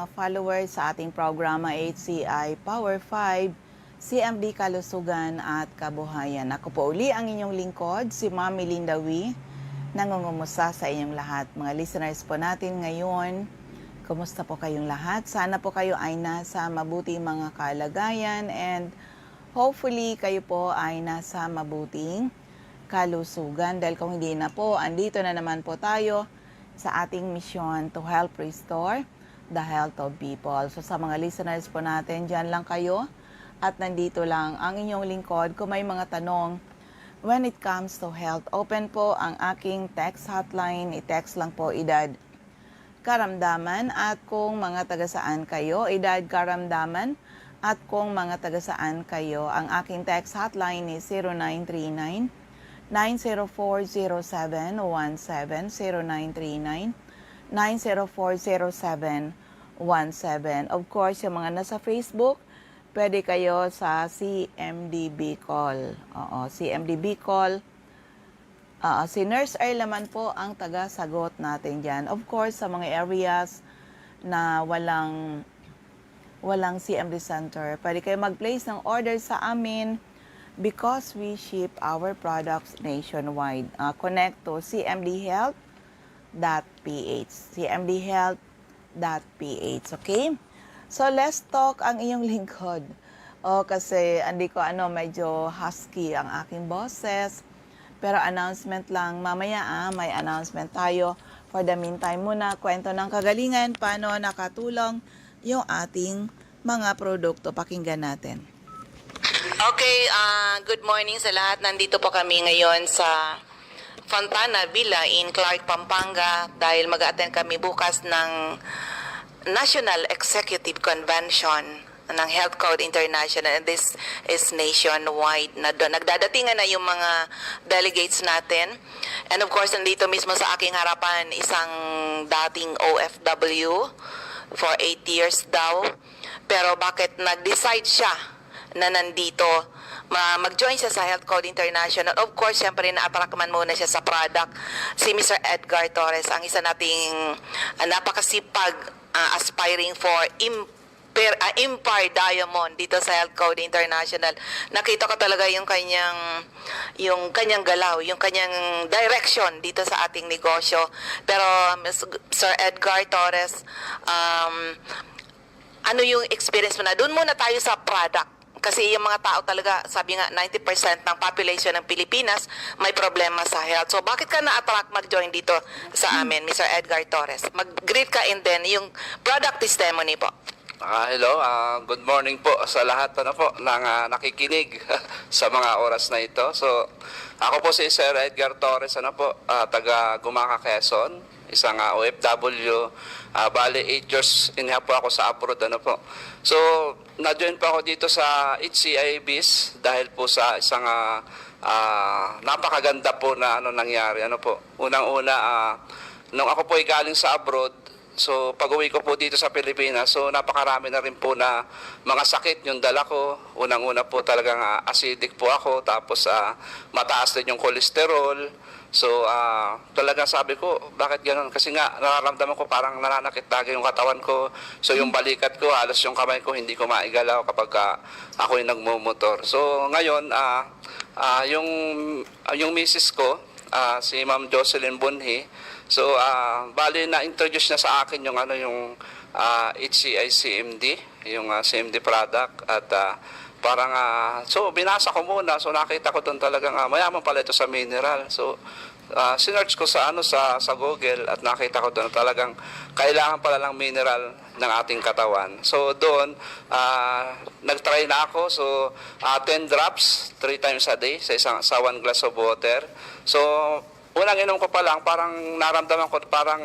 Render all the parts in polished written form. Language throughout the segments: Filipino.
mga followers sa ating programa HCI Power 5, CMD Kalusugan at Kabuhayan. Ako po uli ang inyong lingkod, si Mami Linda Wee, nangungumusta sa inyong lahat. Mga listeners po natin ngayon, kumusta po kayong lahat? Sana po kayo ay nasa mabuting mga kalagayan and hopefully kayo po ay nasa mabuting kalusugan. Dahil kung hindi na po, andito na naman po tayo sa ating mission to help restore the health of people. So sa mga listeners po natin, dyan lang kayo at nandito lang ang inyong lingkod. Kung may mga tanong when it comes to health, open po ang aking text hotline. I-text lang po edad karamdaman at kung mga taga-saan kayo, edad karamdaman at kung mga taga-saan kayo, ang aking text hotline is 0939 9040717 0939 9040717. Of course, yung mga nasa Facebook, pwede kayo sa CMDB call. Oo, CMDB call. Si Nurse Earl naman po ang taga-sagot natin dyan. Of course, sa mga areas na walang CMD center, pwede kayo mag-place ng order sa amin because we ship our products nationwide. Connect to cmdhealth.ph. cmdhealth.ph. Okay? So, let's talk ang iyong lingkod. Kasi medyo husky ang aking boses. Pero announcement lang. Mamaya may announcement tayo. For the meantime muna, kwento ng kagalingan, paano nakatulong yung ating mga produkto. Pakinggan natin. Okay, good morning sa lahat. Nandito po kami ngayon sa Fontana Villa in Clark, Pampanga dahil mag-attend kami bukas ng National Executive Convention ng Health Code International, and this is nationwide. Nagdadatingan na yung mga delegates natin. And of course, nandito mismo sa aking harapan isang dating OFW for 8 years daw. Pero bakit nag-decide siya na nandito, mag-join siya sa Health Code International? Of course, syempre na-attract man muna siya sa product. Si Mr. Edgar Torres, ang isa nating napakasipag aspiring for Empire Diamond dito sa Health Code International. Nakita ko talaga yung kanyang galaw, yung kanyang direction dito sa ating negosyo. Pero Sir Edgar Torres, ano yung experience mo na? Doon muna tayo sa product. Kasi yung mga tao talaga, sabi nga, 90% ng population ng Pilipinas may problema sa health. So, bakit ka na-attract mag-join dito sa amin, Mr. Edgar Torres? Mag-greet ka and then yung product testimony po. Hello, good morning po sa lahat po ng nakikinig sa mga oras na ito. So, ako po si Sir Edgar Torres, taga Gumaca, Quezon, isang OFW. Bali, 8 years po ako sa abroad, po. So, na-join po ako dito sa HCI BIS dahil po sa isang napakaganda po na nangyari. Unang-una, nung ako po ay galing sa abroad, so pag-uwi ko po dito sa Pilipinas, so napakarami na rin po na mga sakit yung dala ko. Unang-una po talagang acidic po ako, tapos mataas din yung cholesterol. So talagang sabi ko, bakit gano'n? Kasi nga nararamdaman ko parang nananakit talaga yung katawan ko. So yung balikat ko, halos yung kamay ko hindi ko maigalaw kapag ako yung nagmumotor. So ngayon, yung misis ko, si Ma'am Jocelyn Bunhi, so bali na-introduce na sa akin yung HCI CMD, yung CMD product, at parang so binasa ko muna, so nakita ko doon talagang mayaman pala ito sa mineral. So sinearch ko sa sa Google at nakita ko doon talagang kailangan pala ng mineral ng ating katawan. So doon nagtry na ako. So 10 drops 3 times a day sa 1 glass of water. So unang inom ko pa lang, parang naramdaman ko parang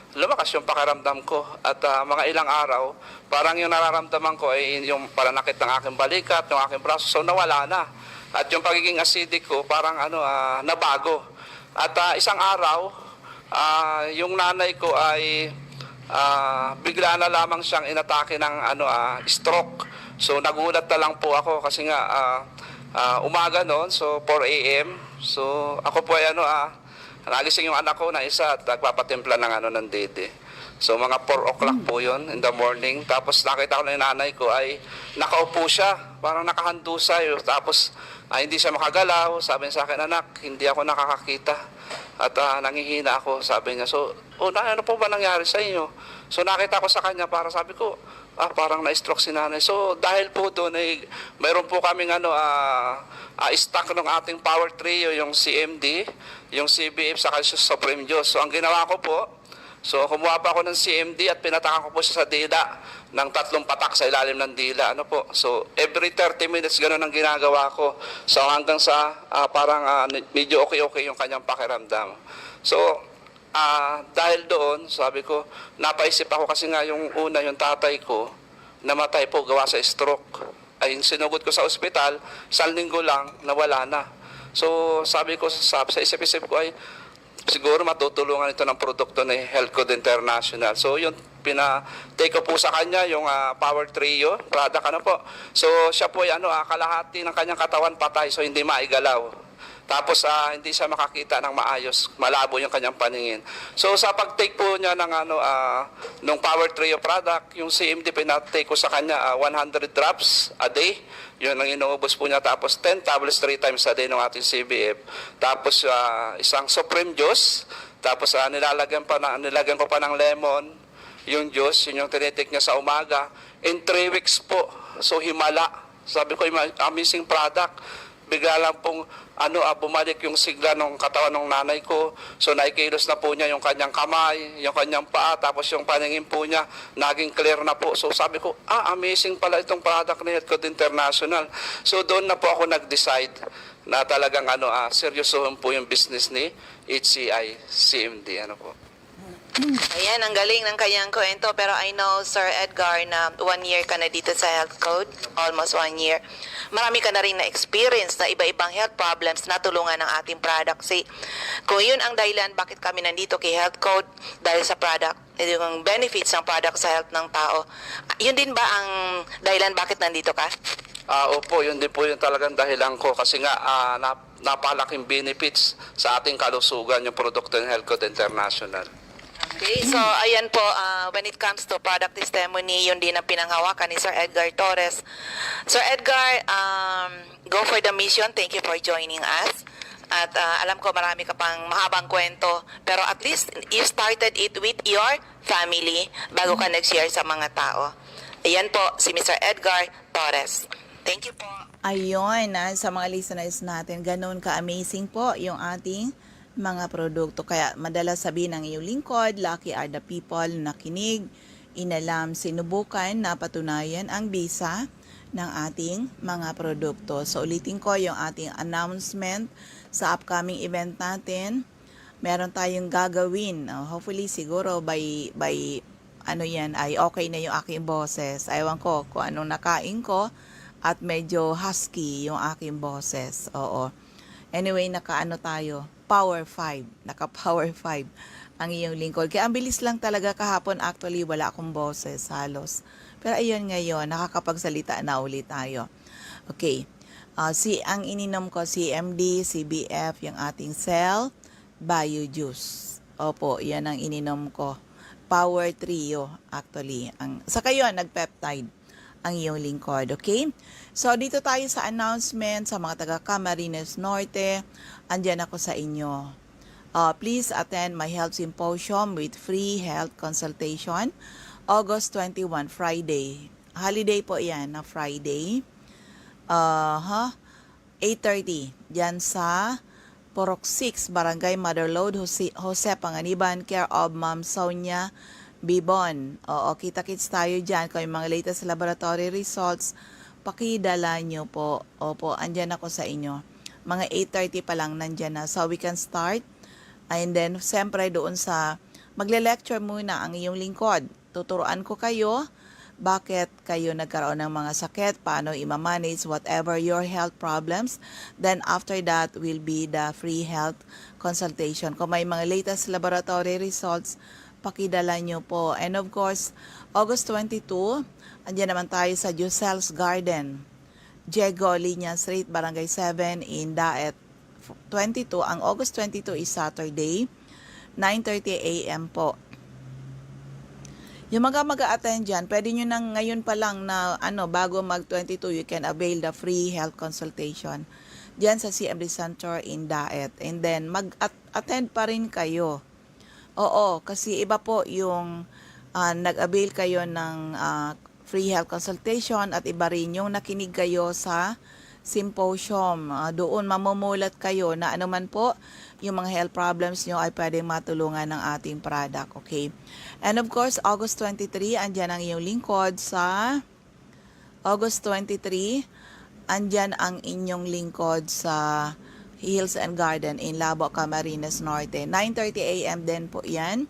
lumakas yung pakiramdam ko, at mga ilang araw parang yung nararamdaman ko ay yung pananakit ng aking balikat, ng aking braso, so nawala na. At yung pagiging acidic ko parang nabago. At isang araw, yung nanay ko ay bigla na lamang siyang inatake ng stroke. So nagulat na lang po ako kasi nga umaga noon, so 4 AM. So ako po ay nagising yung anak ko na isa at nagpapatimpla ng ng dede. So mga 4 o'clock po yun in the morning. Tapos nakita ko na yung nanay ko ay nakaupo siya, parang nakahandusay. Tapos hindi siya makagalaw. Sabi niya sa akin, anak, hindi ako nakakakita. At nangihina ako, sabi niya. So, ano po ba nangyari sa inyo? So nakita ko sa kanya, para sabi ko, parang na-stroke si nanay. So dahil po doon ay mayroon po kaming stock ng ating power trio, yung CMD, yung CBF, saka yung Supreme Diyos. So ang ginawa ko po, so kumuha pa ako ng CMD at pinatakan ko po siya sa dila ng 3 patak sa ilalim ng dila. Ano po? So every 30 minutes ganun ang ginagawa ko. So hanggang sa parang medyo okay yung kanyang pakiramdam. So dahil doon, sabi ko, napaisip ako kasi nga yung una, yung tatay ko, namatay po gawa sa stroke. Ay sinugod ko sa ospital, 1 linggo lang, nawala na. So sabi ko, sa isip-isip ko ay, siguro matutulungan ito ng produkto ni Health Code International. So yun, take ko po sa kanya yung Power Trio product, ano po. So siya po ay kalahati ng kanyang katawan patay, so hindi maigalaw. Tapos hindi siya makakita ng maayos, malabo yung kanyang paningin. So sa pag-take po niya ng nung Power Trio product, yung CMD pinatake ko sa kanya 100 drops a day. Yun ang inuubos po niya. Tapos 10 tablets 3 times a day ng ating CBF. Tapos isang Supreme Juice. Tapos nilagyan ko pa ng lemon yung juice, yun yung tinitake niya sa umaga. In 3 weeks po, so himala. Sabi ko, amazing product. Bigla lang pong bumalik yung sigla ng katawan ng nanay ko. So naikilos na po niya yung kanyang kamay, yung kanyang paa, tapos yung paningin po niya naging clear na po. So sabi ko, amazing pala itong product ni Health Code International. So doon na po ako nag-decide na talagang seryosohin po yung business ni HCI CMD. Ano po. Ayan, ang galing ng kanyang kwento. Pero I know, Sir Edgar, na 1 year ka na dito sa Health Code. Almost 1 year. Marami ka na rin na-experience na iba-ibang health problems na tulungan ng ating product. Kung yun ang dahilan bakit kami nandito kay Health Code, dahil sa product, yung benefits ng product sa health ng tao, yun din ba ang dahilan bakit nandito ka? Opo, yun din po yung talagang dahilan ko. Kasi nga, napalaking benefits sa ating kalusugan yung produkto ng Health Code International. Okay, so ayan po, when it comes to product testimony, yun din ang pinanghawakan ni Sir Edgar Torres. Sir Edgar, go for the mission. Thank you for joining us. At alam ko marami ka pang mahabang kwento, pero at least you started it with your family bago ka nag-share sa mga tao. Ayan po, si Mr. Edgar Torres. Thank you po. Ayun, sa mga listeners natin, ganun ka-amazing po yung ating mga produkto. Kaya madalas sabihin ng iyong lingkod, lucky are the people na kinig, inalam, sinubukan, napatunayan ang bisa ng ating mga produkto. So ulitin ko yung ating announcement sa upcoming event natin. Meron tayong gagawin. Hopefully siguro by ay okay na yung aking boses. Ewan ko kung anong nakain ko at medyo husky yung aking boses. Oo. Anyway, tayo. Power 5. Naka-Power 5 ang iyong lingkod. Kaya ang bilis lang talaga kahapon. Actually, wala akong boses halos. Pero ayun ngayon, nakakapagsalita na ulit tayo. Okay. Ang ininom ko, CMD, CBF, yung ating Cell, Bio Juice. Opo, yan ang ininom ko. Power Trio, actually. Saka yun, nag-peptide ang iyong lingkod. Okay? So, dito tayo sa announcement sa mga taga Camarines Norte. Andyan ako sa inyo. Please attend my health symposium with free health consultation. August 21, Friday. Holiday po yan na Friday. 8:30. Diyan sa Porok 6, Barangay Motherlode, Jose Panganiban, care of Ma'am Sonia Bibon. Oo, kita-kits tayo dyan. Kung yung mga latest laboratory results, pakidala nyo po. Opo, andyan ako sa inyo. Mga 8:30 pa lang nandyan na. So, we can start. And then, siyempre doon magle-lecture muna ang iyong lingkod. Tuturuan ko kayo bakit kayo nagkaroon ng mga sakit, paano i-manage whatever your health problems. Then, after that will be the free health consultation. Kung may mga latest laboratory results, pakidala nyo po. And of course, August 22, andyan naman tayo sa Josel's Garden, Diego Linya Street, Barangay 7 in Daet 22. Ang August 22 is Saturday, 9:30 a.m. po. Yung mga mag-a-attend dyan, pwede nyo nang ngayon pa lang na bago mag-22, you can avail the free health consultation dyan sa CMD Center in Daet. And then, mag-attend pa rin kayo. Oo, kasi iba po yung nag-avail kayo ng free health consultation at iba rin yung nakinig kayo sa symposium. Doon mamumulat kayo na anuman po yung mga health problems nyo ay pwedeng matulungan ng ating product. Okay? And of course, August 23, andyan ang iyong lingkod sa August 23, andyan ang inyong lingkod sa Hills and Garden in Labo, Camarines Norte. 9:30 a.m. din po yan.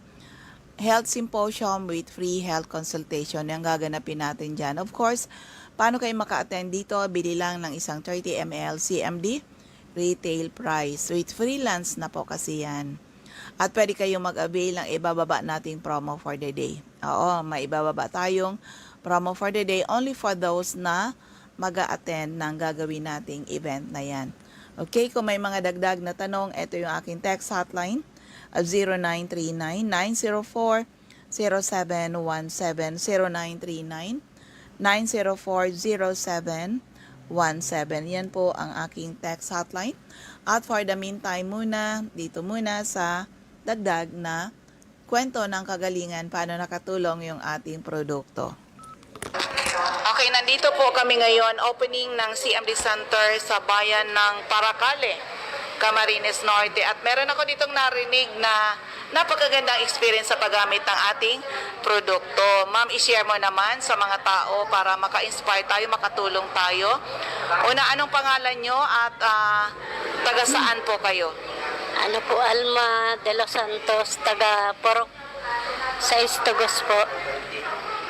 Health Symposium with free health consultation. Yung gaganapin natin dyan. Of course, paano kayo maka-attend dito? Bili lang ng isang 30 ml CMD retail price. With freelance na po kasi yan. At pwede kayong mag-avail ng ibababa nating promo for the day. Oo, may ibababa tayong promo for the day only for those na mag-a-attend ng gagawin nating event na yan. Okay, kung may mga dagdag na tanong, ito yung aking text hotline at 0939-904-0717, 0939-904-0717. Yan po ang aking text hotline. At for the meantime muna, dito muna sa dagdag na kwento ng kagalingan paano nakatulong yung ating produkto. Okay, nandito po kami ngayon, opening ng CMD Center sa bayan ng Paracale, Camarines Norte. At meron ako ditong narinig na napakagandang experience sa paggamit ng ating produkto. Ma'am, i-share mo naman sa mga tao para maka-inspire tayo, makatulong tayo. Una, anong pangalan nyo at taga saan po kayo? Ano po, Alma de los Santos, taga Porok, sa Istugos po.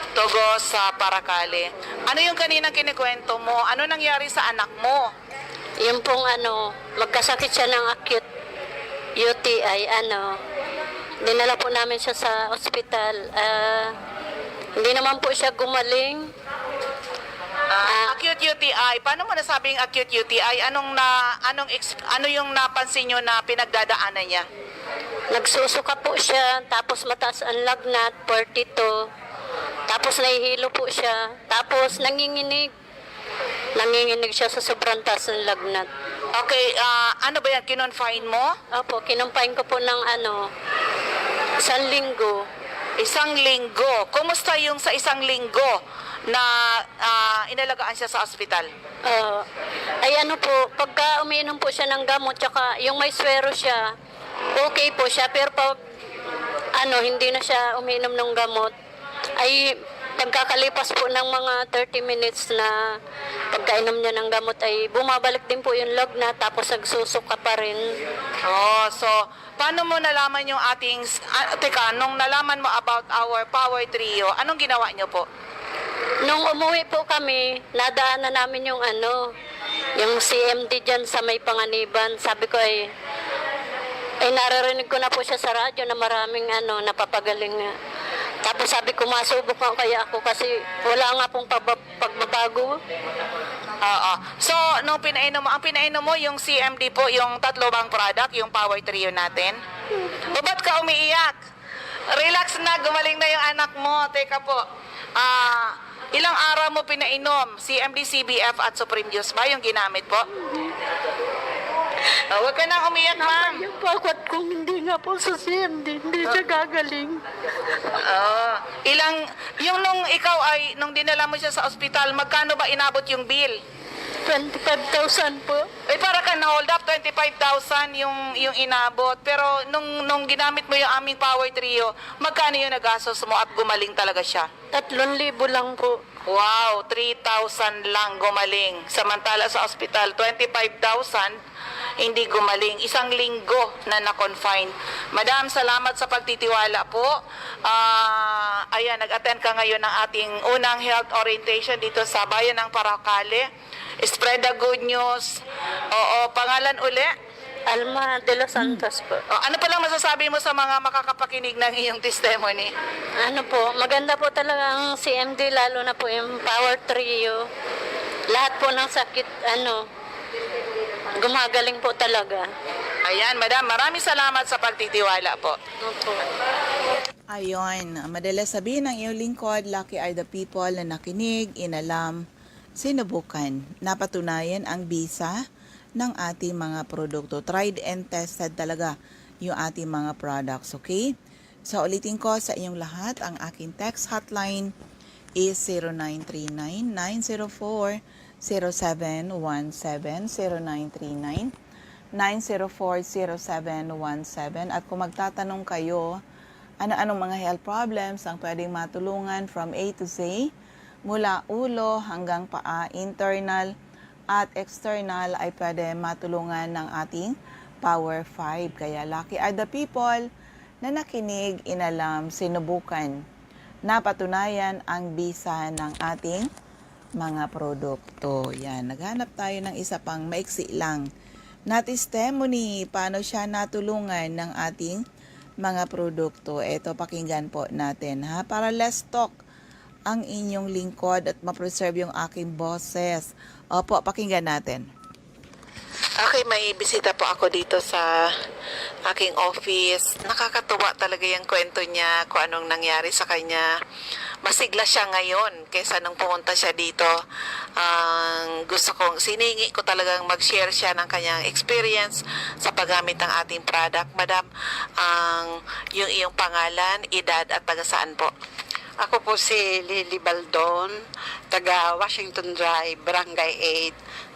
Togos sa Paracale. Ano yung kaninang kinikwento mo? Ano nangyari sa anak mo? Yung pong magkasakit siya ng acute UTI, dinala po namin siya sa ospital. Hindi naman po siya gumaling. Acute UTI. Paano mo nasabing acute UTI? Ano yung napansin nyo na pinagdadaanan niya? Nagsusuka po siya, tapos mataas ang lagnat, 42. Tapos nahihilo po siya, tapos nanginginig. Nanginginig siya sa sobrang taas ng lagnat. Okay, ano ba yan? Kinonfine mo? Opo, kinumpain ko po ng 1 linggo. Isang linggo. Kumusta yung sa isang linggo na inalagaan siya sa ospital? Ay po, pagka umiinom po siya ng gamot, tsaka yung may swero siya, okay po siya. Pero pag hindi na siya umiinom ng gamot, ay pagkakalipas po ng mga 30 minutes na pagkainom niya ng gamot ay bumabalik din po yung lagnat, tapos nagsusuka pa rin. So, paano mo nalaman yung ating, nung nalaman mo about our Power Trio, anong ginawa niyo po? Nung umuwi po kami, nadaanan namin yung yung CMD dyan sa may Panganiban. Sabi ko ay naririnig ko na po siya sa radyo na maraming napapagaling nga. Tapos sabi ko, masubok nga kaya ako kasi wala nga pong pagbabago. So, nung ang pinainom mo yung CMD po, yung tatlo bang product, yung Power Trio natin? O ba't ka umiiyak? Relax na, gumaling na yung anak mo. Teka po, ilang araw mo pinainom? CMD, CBF at Supreme Juice ba yung ginamit po? Huwag ka na umiyak, ma'am. Yung pakot kung hindi nga po sa CMD, hindi siya gagaling. Nung dinala mo siya sa ospital, magkano ba inabot yung bill? 25,000 po. Para ka na-hold up, 25,000 yung inabot. Pero nung ginamit mo yung aming Power Trio, magkano yung nagastos mo at gumaling talaga siya? 3,000 lang po. Wow, 3,000 lang gumaling. Samantala sa ospital, 25,000 hindi gumaling. Isang linggo na na-confine. Madam, salamat sa pagtitiwala po. Nag-attend ka ngayon ng ating unang health orientation dito sa bayan ng Paracale. Spread the good news. Oo, pangalan uli? Alma de los Santos po. Ano pa lang masasabi mo sa mga makakapakinig ng iyong testimony? Maganda po talaga ang CMD, lalo na po yung Power Trio. Lahat po ng sakit, gumagaling po talaga. Ayan, madam, maraming salamat sa pagtitiwala po. Opo. Ayon, madalas sabihin ng iyong lingkod, lucky are the people na nakinig, inalam, sinubukan, napatunayan ang bisa ng ating mga produkto. Tried and tested talaga yung ating mga products, okay? So, ulitin ko sa inyong lahat, ang aking text hotline is 0939-904-0717, 0939-904-0717. At kung magtatanong kayo, ano-anong mga health problems ang pwedeng matulungan from A to Z, mula ulo hanggang paa, internal at external ay pwede matulungan ng ating Power 5. Kaya lucky are the people na nakinig, inalam, sinubukan, napatunayan ang bisa ng ating mga produkto. Yan, naghanap tayo ng isa pang maiksi lang na testimony, paano siya natulungan ng ating mga produkto. Ito, pakinggan po natin ha, para less talk ang inyong lingkod at ma-preserve yung aking boses. Opo, pakinggan natin. Okay, may bisita po ako dito sa aking office. Nakakatuwa talaga yung kwento niya, kung anong nangyari sa kanya. Masigla siya ngayon kaysa nung pumunta siya dito. Siningi ko talagang mag-share siya ng kanyang experience sa paggamit ng ating product. Madam, yung iyong pangalan, edad at taga saan po? Ako po si Lily Baldon, taga Washington Drive, Barangay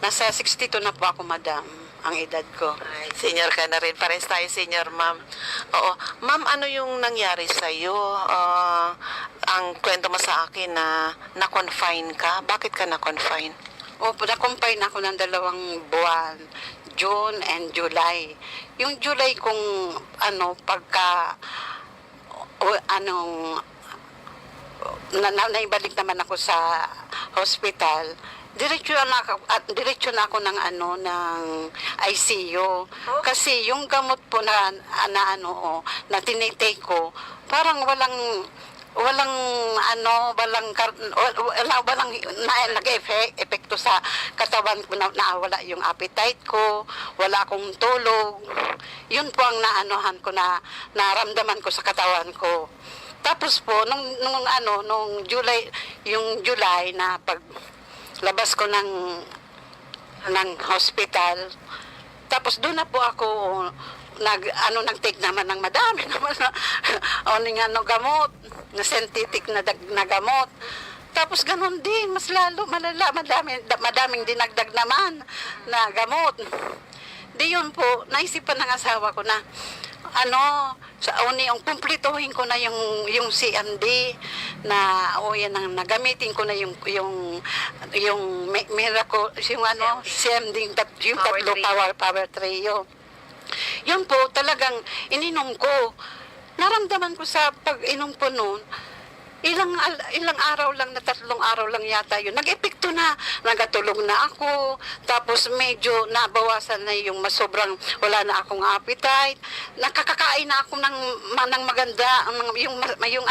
8. Nasa 62 na po ako, madam, ang edad ko. Ay, senior ka na rin. Pares tayo, senior, ma'am. Oo. Ma'am, ano yung nangyari sa'yo? Ang kwento mo sa akin na na-confine ka. Bakit ka na-confine? Opo, na-confine ako ng 2 buwan, June and July. Yung July kung naibalik naman ako sa hospital, diretso na ako ng ICU. Kasi yung gamot po na tinitake ko, parang walang nag-epekto sa katawan ko, na nawala yung appetite ko, wala akong tulog. Yun po ang naramdaman ko sa katawan ko. Tapos po nung July na paglabas ko ng hospital, tapos doon na po ako nag-take naman ng madami naman na gamot, na synthetic na gamot. Tapos ganun din, mas lalo, madaming dinagdag naman na gamot. Di yun po, naisipan ng asawa ko na, yung kumplituhin ko na yung CMD, na, yan nagamitin ko na yung miracle, CMD, yung tatlo power trio. Yun po, talagang ininom ko. Naramdaman ko sa pag-inom po noon, ilang araw lang, na 3 araw lang yata yun. Nag-epekto na, nagatulog na ako, tapos medyo nabawasan na yung sobrang wala na akong appetite. Nakakakain na ako ng maganda, yung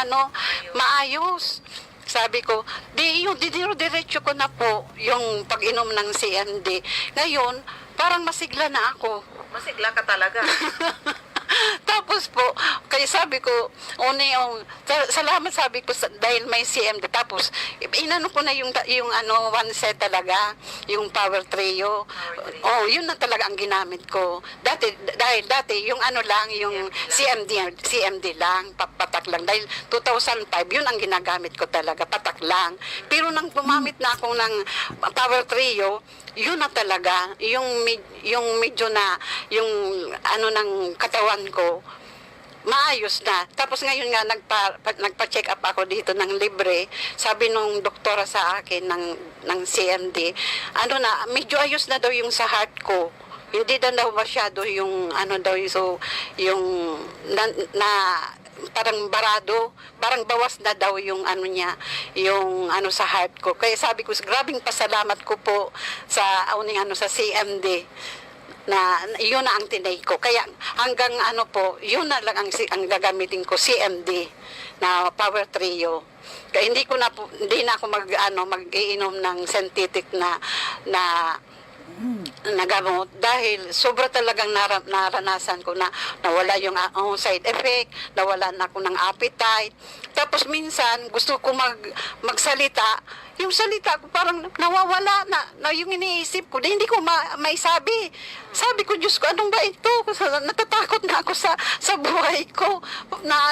maayos. Sabi ko, diretso ko na po yung pag-inom ng CND. Ngayon, parang masigla na ako. Masigla ka talaga. Tapos po, kaya sabi ko, salamat sabi ko dahil may CMD. Tapos, inano ko na yung one set talaga, yung power trio. Oh, yun na talaga ang ginamit ko. Dahil dati, yung yung CMD lang, patak lang. Dahil 2005, yun ang ginagamit ko talaga, patak lang. Pero nang gumamit na ako ng power trio, yun na talaga, yung medyo na, yung ng katawan ko, maayos na. Tapos ngayon nga, nagpa-check up ako dito ng libre. Sabi nung doktora sa akin ng CMD, medyo ayos na daw yung sa heart ko. Hindi daw masyado yung, parang barado, parang bawas na daw yung sa heart ko. Kaya sabi ko, grabing pasalamat ko po sa sa CMD na yun na ang tinay ko. Kaya hanggang yun na lang ang gagamitin ko, CMD na power trio. Kaya hindi na ako mag-iinom ng synthetic na na gamot dahil sobra talagang naranasan ko na nawala yung side effect, nawalan ako ng appetite. Tapos minsan gusto ko magsalita, yung salita ko parang nawawala na yung iniisip ko, hindi ko maisabi. Sabi ko, Diyos ko, anong ba ito? Natatakot na ako sa buhay ko. Na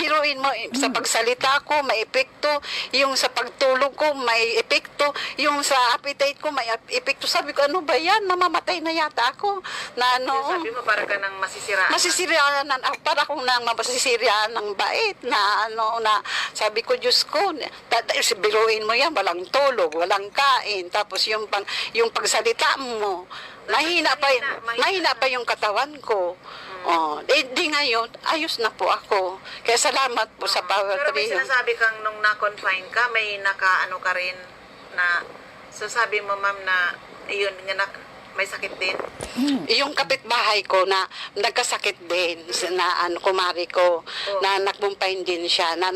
biruin mo, sa pagsalita ko, may epekto. Yung sa pagtulog ko, may epekto. Yung sa appetite ko, may epekto. Sabi ko, ano ba yan? Mamamatay na yata ako. Sabi mo, para ka nang masisiraan. Masisiraan, para akong nang masisiraan ng bait na sabi ko, Diyos ko, biruin mo yan, walang tulog, walang kain, tapos yung pagsalita mo, mahina pa yung katawan ko. Di ngayon, ayos na po ako. Kaya salamat po sa Power Pero may Trio. sinasabi kang nung na-confine ka, may naka-ano ka rin na, so sabi mo ma'am na, yun, may sakit din. Yung kapitbahay ko na nagkasakit din na kumari ko na nagbumpain din siya na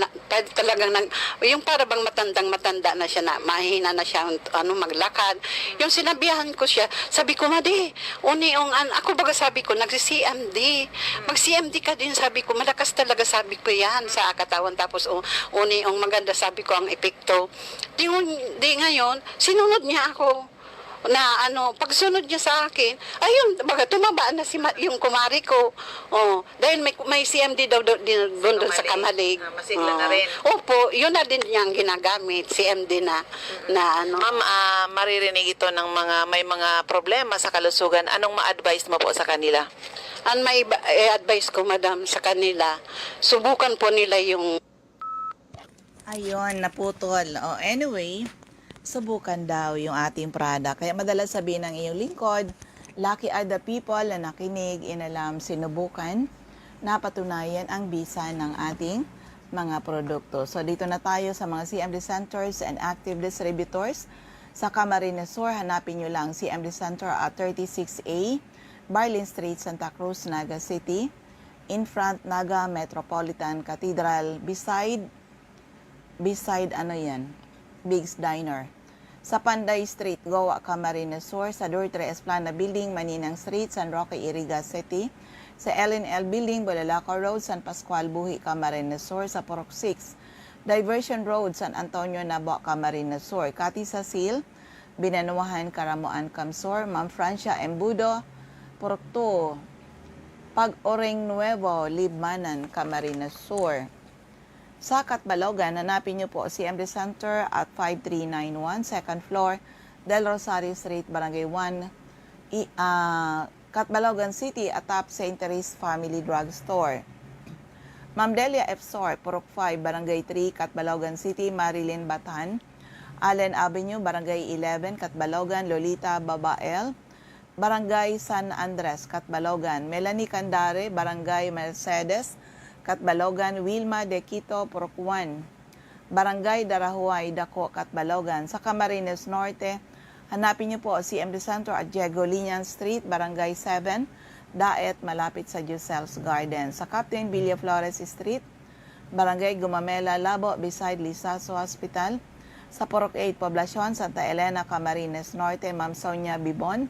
talagang yung para bang matanda na siya na mahina na siya maglakad. Yung sinabihan ko siya, sabi ko, Madi, ako baga sabi ko, nagsi-CMD. Mag-CMD ka din, sabi ko, malakas talaga sabi ko yan sa katawan. Tapos yung maganda sabi ko ang epekto. Di ngayon, sinunod niya ako na pagsunod niya sa akin, ayun, baga tumaba na yung kumari ko. Dahil may CMD daw doon sa Kamalig. Masigla na rin. Opo, yun na din niyang ginagamit, CMD na Ma'am, maririnig ito ng may mga problema sa kalusugan. Anong ma-advise mo po sa kanila? Ang may advice ko, madam, sa kanila, subukan po nila yung Ayun, naputol. Anyway, subukan daw yung ating product. Kaya madalas sabihin ng iyong lingkod, lucky are the people na nakinig, inalam, sinubukan, napatunayan ang bisa ng ating mga produkto. So dito na tayo sa mga CMD Centers and Active Distributors. Sa Camarines Sur, hanapin nyo lang CMD Center at 36A, Barlin Street, Santa Cruz, Naga City. In front, Naga Metropolitan Cathedral, beside Big's Diner. Sa Panday Street, Goa, Camarines Sur, sa Dortre Esplana Building, Maninang Street, San Roque, Iriga City, sa LNL Building, Balalaco Road, San Pascual, Buhi, Camarines Sur, sa Purok 6, Diversion Road, San Antonio, Nabo, Camarines Sur, Kati Sasil, Binanuahan, Karamuan, Camsor, Ma'am Francia Embudo, Purok 2, Pag-Oreng Nuevo, Libmanan, Camarines Sur. Sa Catbalogan, hanapin niyo po CMD Center at 5391, second floor, Del Rosario Street, Barangay 1, Catbalogan City, atop St. Therese Family Drug Store. Ma'am Delia F. Sor, Purok 5, Barangay 3, Catbalogan City, Marilyn Batan, Allen Avenue, Barangay 11, Catbalogan, Lolita Babael, Barangay San Andres, Catbalogan, Melanie Candare, Barangay Mercedes, Catbalogan, Wilma de Quito, Purok 1, Barangay Darahuay, Dako, Catbalogan. Sa Camarines Norte, hanapin niyo po CMD Center at Diego Linian Street, Barangay 7, Daet, malapit sa Giselle's Garden. Sa Captain Villaflores Street, Barangay Gumamela, Labo, beside Lisaso Hospital. Sa Purok 8, Poblacion, Santa Elena, Camarines Norte, Ma'am Sonia Bibon.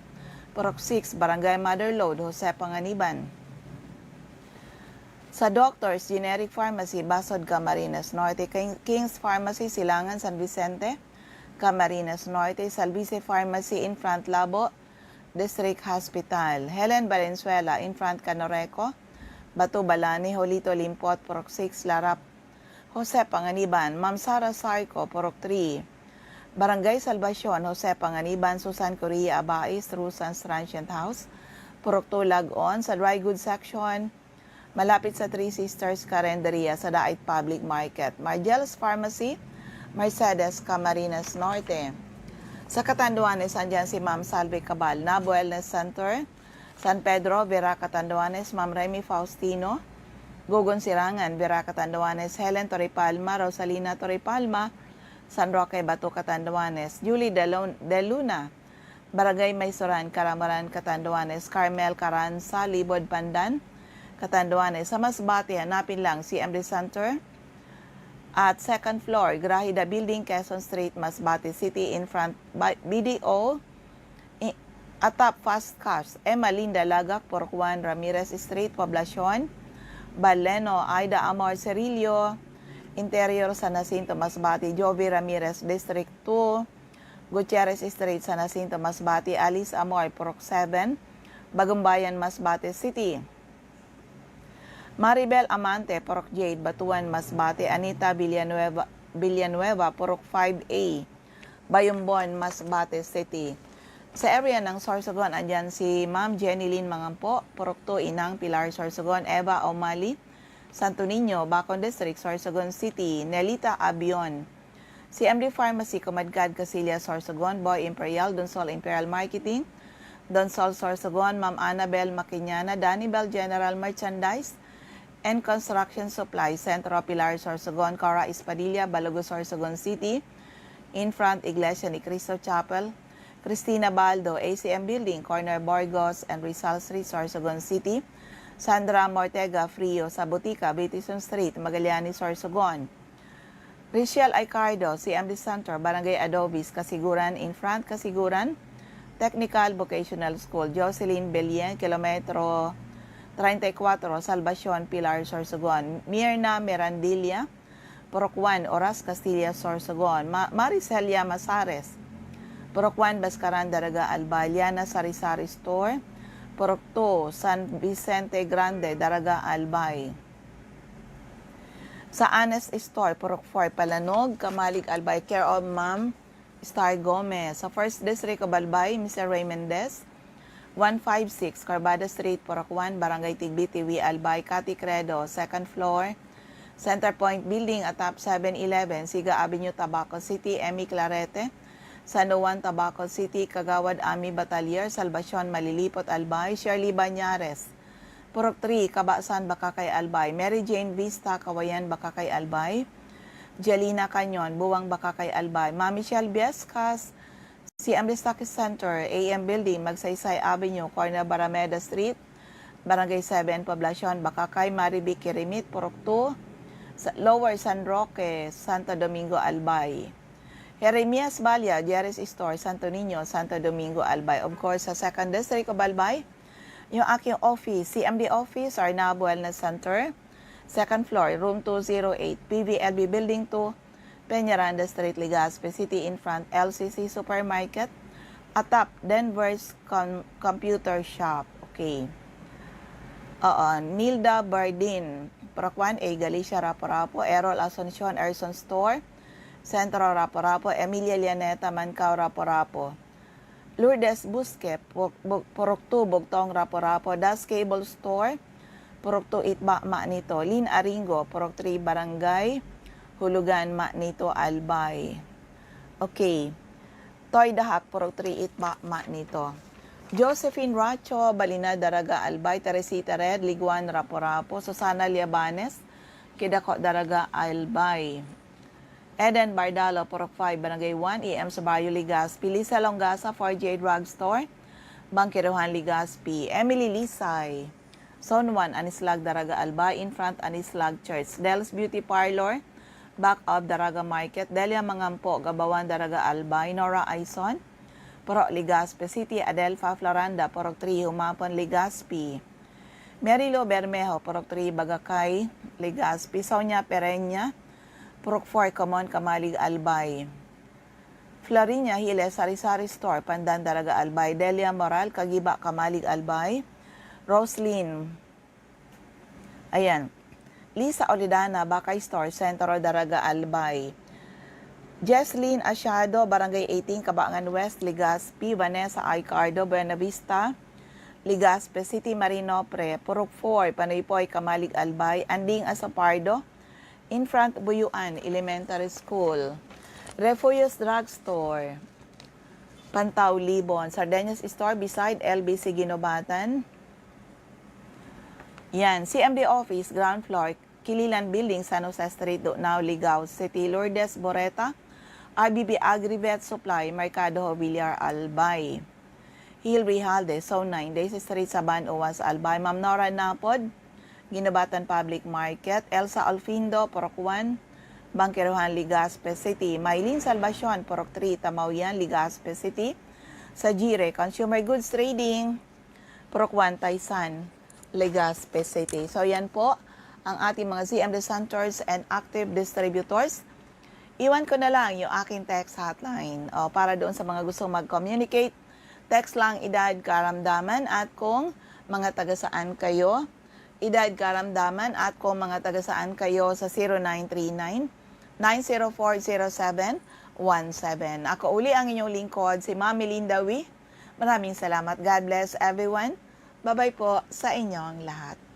Purok 6, Barangay Mother Lode, Jose Panganiban. Sa Doctors Generic Pharmacy, Basod, Camarines Norte, King's Pharmacy, Silangan, San Vicente, Camarines Norte, Salvice Pharmacy, in front Labo, District Hospital, Helen Valenzuela, in front Canoreco, Batu Balani, Holito Limpot, Purok 6, Larap, Jose Panganiban, Ma'am Sara Sarco, Purok 3, Barangay Salvacion, Jose Panganiban, Susan Correa Abais, Rusans Transient House, Purok 2, Lagon, sa Dry Goods Section, malapit sa Three Sisters Carenderia sa Daet Public Market. Margel's Pharmacy, Mercedes, Camarines Norte. Sa Catanduanes, andyan si Ma'am Salve Cabal, Nabo Wellness Center, San Pedro, Vera Catanduanes, Ma'am Remy Faustino, Gugon Sirangan, Vera Catanduanes, Helen Torrepalma, Rosalina Torrepalma, San Roque, Bato Catanduanes, Julie De Luna, Barangay Maysoran, Karamaran, Catanduanes, Carmel Caranza, Libod Pandan, Catanduanes. Sa Masbate, hanapin lang CMD Center at second floor, Grahida Building, Quezon Street, Masbate City, in front BDO Atap Fast Cash, Emma Linda Lagak, Purok 1, Ramirez Street, Poblacion, Baleno, Aida Amor Cerillo, Interior San Jacinto, Masbate, Jovi Ramirez, District 2, Gutierrez Street, San Jacinto, Masbate, Alice Amor, Purok 7, Bagumbayan, Masbate City. Maribel Amante, Purok Jade, Batuan, Masbate, Anita Villanueva, Purok 5A, Bayumbon, Masbate City. Sa area ng Sorsogon, andyan si Ma'am Jenny Lynn Mangampo, Purok 2, Inang Pilar, Sorsogon, Eva O'Malley, Santo Niño, Bacon District, Sorsogon City, Nelita Abion, CMD Pharmacy, Comadcad, Casilia, Sorsogon, Boy Imperial, Donsol Imperial Marketing, Donsol Sorsogon, Ma'am Annabel Maquiñana, Danibel General Merchandise, and Construction Supply, Centro Pilar, Sorsogon, Cora Espadilla, Balogo, Sorsogon City, in front Iglesia ni Cristo Chapel, Cristina Baldo, ACM Building, Corner Borgos and Rizal Street, Sorsogon City, Sandra Mortega Frio sa Butika, Bitison Street, Magallanes, Sorsogon, Rachel Aicardo, CMD Center, Barangay Adobis, Kasiguran, in front Kasiguran, Technical Vocational School, Jocelyn Belien, Kilometro 34, Salvacion, Pilar, Sorsogon, Mirna Mirandilla, Purok 1, Oras, Castilla, Sorsogon, Maricelia Masares, Purok 1, Bascaran, Daraga, Albaliana, Sari-Sari Store, Purok 2, San Vicente Grande, Daraga, Albay. Sa Honest Store, Purok 4, Palanog, Kamalig, Albay, care of Ma'am Star Gomez. Sa First District of Albay, Mr. Ray Mendez, 156, Carbada Street, Purok 1, Barangay Tigbitiwi, Albay, Cati Credo, 2nd floor, Center Point Building, atap 711, Siga Avenue, Tabaco City, Emmy Clarete, San Juan, Tabaco City, Kagawad Ami Batalier, Salvacion, Malilipot, Albay, Shirley Banyares, Purok 3, Kabasan, Bakakay, Albay, Mary Jane Vista, Kawayan, Bakakay, Albay, Jelina Canyon, Buwang, Bakakay, Albay, Ma'am Michelle Biescas, CM Stockist Center, AM Building, Magsaysay Avenue, Corner Barameda Street, Barangay 7, Poblacion, Bakakay, Maribi, Kirimit, Purok 2, Lower San Roque, Santo Domingo, Albay. Jeremias Balya, Jerry's Store, Santo Niño, Santo Domingo, Albay. Of course, sa 2nd District of Albay, yung aking office, CMD Office, Arnab Wellness Center, 2nd floor, room 208, PVLB Building 2, Peñaranda Street, Legazpi City, in front LCC Supermarket, atap Denver's Computer Shop. Okay. Nilda Bardin, Purok 1A, Galicia, Rapo-Rapo, Errol Asuncion, Erson Store, Centro, Rapo-Rapo, Emilia Lianeta, Mancao, Rapo-Rapo, Lourdes Busque, Purok 2, Bugtong, Rapo-Rapo, Das Cable Store, Purok 2, Itba, Manito, Lin Aringo, Purok 3, Barangay Hulugan, Manito, Albay. Okay. Toy Dahak, Purok 3, Itba, Manito. Josephine Racho, Balina, Daraga, Albay, Teresita Red, Liguan, Rapo-Rapo, Susana Liabanes, Kidako, Daraga, Albay. Eden Bardalo, Purok 5, Barangay 1, EM Sabayo, Legazpi, Lisa Longasa, 4J Drugstore, Bangkiruhan, Legazpi, Emily Lisay, Zone 1, Anislag, Daraga, Albay, in front Anislag Church, Del's Beauty Parlor, back of Daraga Market, Delia Mangampo, Gabawan, Daraga, Albay, Nora Aison, Purok Legazpi City, Adelfa Floranda, Purok 3, Humapon, Legazpi, Merilo Bermejo, Purok 3, Bagakay, Legazpi, Sonia Pereña, Purok 4, Common, Kamalig, Albay, Florinia Hiles, Sari-Sari Store, Pandan, Daraga, Albay, Delia Moral, Kagiba, Kamalig, Albay, Roslyn, ayan, Lisa Olidana, Bakay Store, Centro, Daraga, Albay, Jesslyn Asyado, Barangay 18, Cabangan West, Legazpi, Vanessa Aicardo, Buena Vista, Legazpi City, Marinopre, Purok 4, Panaypoy, Kamalig, Albay, Anding Asapardo, in front Buyuan Elementary School, Refuyos Drugstore, Pantaw, Libon, Sardeñas Store beside LBC Ginobatan. Yan, CMD Office, ground floor, Kililan Building, San Jose Street, Now, Ligao City, Lourdes Boreta, IBB Agrivet Supply, Mercado Villar, Albay, Hill Rijalde, Zone 9, Daisy Street, Saban, Uwas, Albay, Ma'am Nora Napod, Ginobatan Public Market, Elsa Alfindo, Purok 1, Bangkiruhan, Legazpi City, Maylin Salvacion, Purok 3, Tamawian, Legazpi City, sa GIRE, Consumer Goods Trading, Procwan, Taisan, Legazpi City. So yan po ang ating mga CMD centers and active distributors. Iwan ko na lang yung aking text hotline para doon sa mga gusto mag-communicate. Text lang edad karamdaman at kung mga taga saan kayo. Edad karamdaman at kung mga taga saan kayo sa 0939-9040717. Ako uli ang inyong lingkod, si Ma'am Melinda Wee. Maraming salamat. God bless everyone. Bye-bye po sa inyong lahat.